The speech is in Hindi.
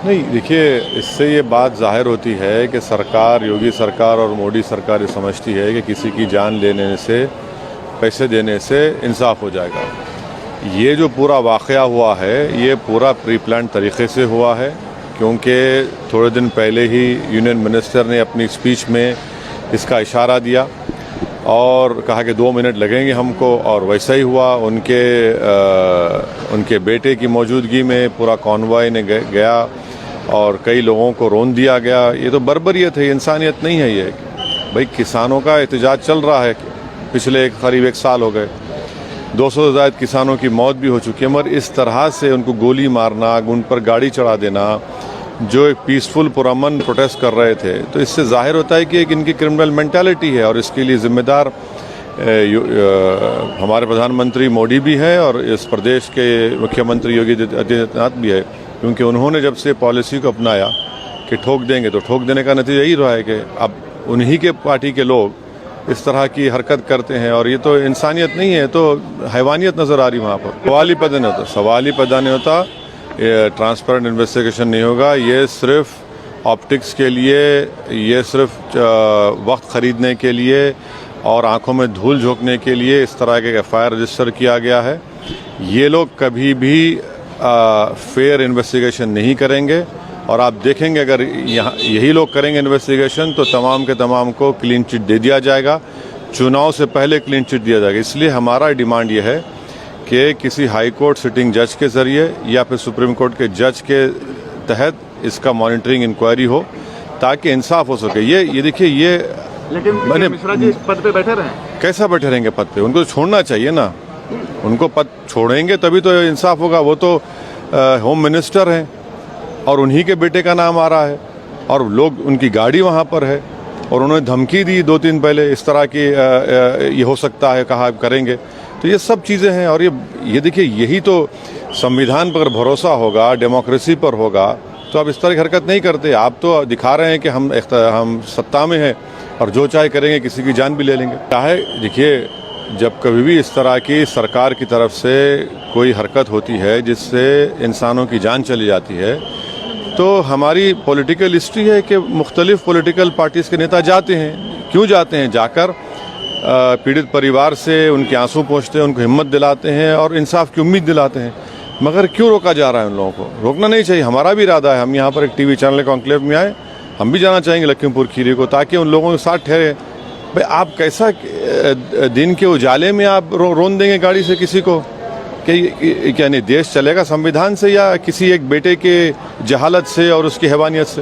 नहीं, देखिए, इससे ये बात ज़ाहिर होती है कि सरकार, योगी सरकार और मोदी सरकार ये समझती है कि किसी की जान लेने से, पैसे देने से इंसाफ हो जाएगा। ये जो पूरा वाक़या हुआ है, ये पूरा प्री प्लान तरीक़े से हुआ है, क्योंकि थोड़े दिन पहले ही यूनियन मिनिस्टर ने अपनी स्पीच में इसका इशारा दिया और कहा कि 2 मिनट लगेंगे हमको, और वैसा ही हुआ। उनके बेटे की मौजूदगी में पूरा कॉन्वॉय ने गया और कई लोगों को रोन दिया गया। ये तो बर्बरियत है, इंसानियत नहीं है। ये भाई, किसानों का एहतजाज चल रहा है, पिछले करीब 1 साल हो गए, 200 से ज़्यादा किसानों की मौत भी हो चुकी है, मगर इस तरह से उनको गोली मारना, उन पर गाड़ी चढ़ा देना, जो एक पीसफुल पुरअमन प्रोटेस्ट कर रहे थे, तो इससे जाहिर होता है कि एक इनकी क्रिमिनल मेंटालिटी है। और इसके लिए ज़िम्मेदार हमारे प्रधानमंत्री मोदी भी है और इस प्रदेश के मुख्यमंत्री योगी आदित्यनाथ भी है, क्योंकि उन्होंने जब से पॉलिसी को अपनाया कि ठोक देंगे, तो ठोक देने का नतीजा यही रहा है कि अब उन्हीं के पार्टी के लोग इस तरह की हरकत करते हैं। और ये तो इंसानियत नहीं है, तो हैवानियत नज़र आ रही वहाँ पर। सवाल ही पैदा नहीं होता। ये ट्रांसपेरेंट इन्वेस्टिगेशन नहीं होगा। ये सिर्फ ऑप्टिक्स के लिए, ये सिर्फ वक्त ख़रीदने के लिए और आंखों में धूल झोंकने के लिए इस तरह के FIR रजिस्टर किया गया है। ये लोग कभी भी फेयर इन्वेस्टिगेशन नहीं करेंगे, और आप देखेंगे अगर यही लोग करेंगे इन्वेस्टिगेशन, तो तमाम के तमाम को क्लीन चिट दे दिया जाएगा, चुनाव से पहले क्लीन चिट दिया जाएगा। इसलिए हमारा डिमांड ये है कि किसी हाई कोर्ट सिटिंग जज के ज़रिए या फिर सुप्रीम कोर्ट के जज के तहत इसका मॉनिटरिंग इंक्वायरी हो, ताकि इंसाफ हो सके। ये देखिए, ये लेकिन मिश्रा जी पद पे बैठे रहे, कैसा बैठे रहेंगे पद पे? उनको छोड़ना चाहिए ना। उनको पद छोड़ेंगे तभी तो इंसाफ होगा। वो तो होम मिनिस्टर हैं और उन्हीं के बेटे का नाम आ रहा है, और लोग, उनकी गाड़ी वहाँ पर है, और उन्होंने धमकी दी 2 दिन पहले इस तरह की, ये हो सकता है, कहा करेंगे। तो ये सब चीज़ें हैं। और ये देखिए, यही तो संविधान पर भरोसा होगा, डेमोक्रेसी पर होगा, तो आप इस तरह की हरकत नहीं करते। आप तो दिखा रहे हैं कि हम सत्ता में हैं और जो चाहे करेंगे, किसी की जान भी ले लेंगे। चाहे देखिए, जब कभी भी इस तरह की सरकार की तरफ से कोई हरकत होती है जिससे इंसानों की जान चली जाती है, तो हमारी पॉलिटिकल हिस्ट्री है कि मुख्तलिफ पॉलिटिकल पार्टीज़ के नेता जाते हैं। क्यों जाते हैं? जाकर पीड़ित परिवार से उनके आंसू पोंछते हैं, उनको हिम्मत दिलाते हैं और इंसाफ की उम्मीद दिलाते हैं। मगर क्यों रोका जा रहा है उन लोगों को? रोकना नहीं चाहिए। हमारा भी इरादा है, हम यहाँ पर एक TV चैनल कॉन्क्लेव में आए, हम भी जाना चाहेंगे लखीमपुर खीरी को, ताकि उन लोगों के साथ ठहरे। भाई, आप कैसा दिन के उजाले में आप रोन देंगे गाड़ी से किसी को? कि यानी देश चलेगा संविधान से या किसी एक बेटे के जहालत से और उसकी हैवानियत से?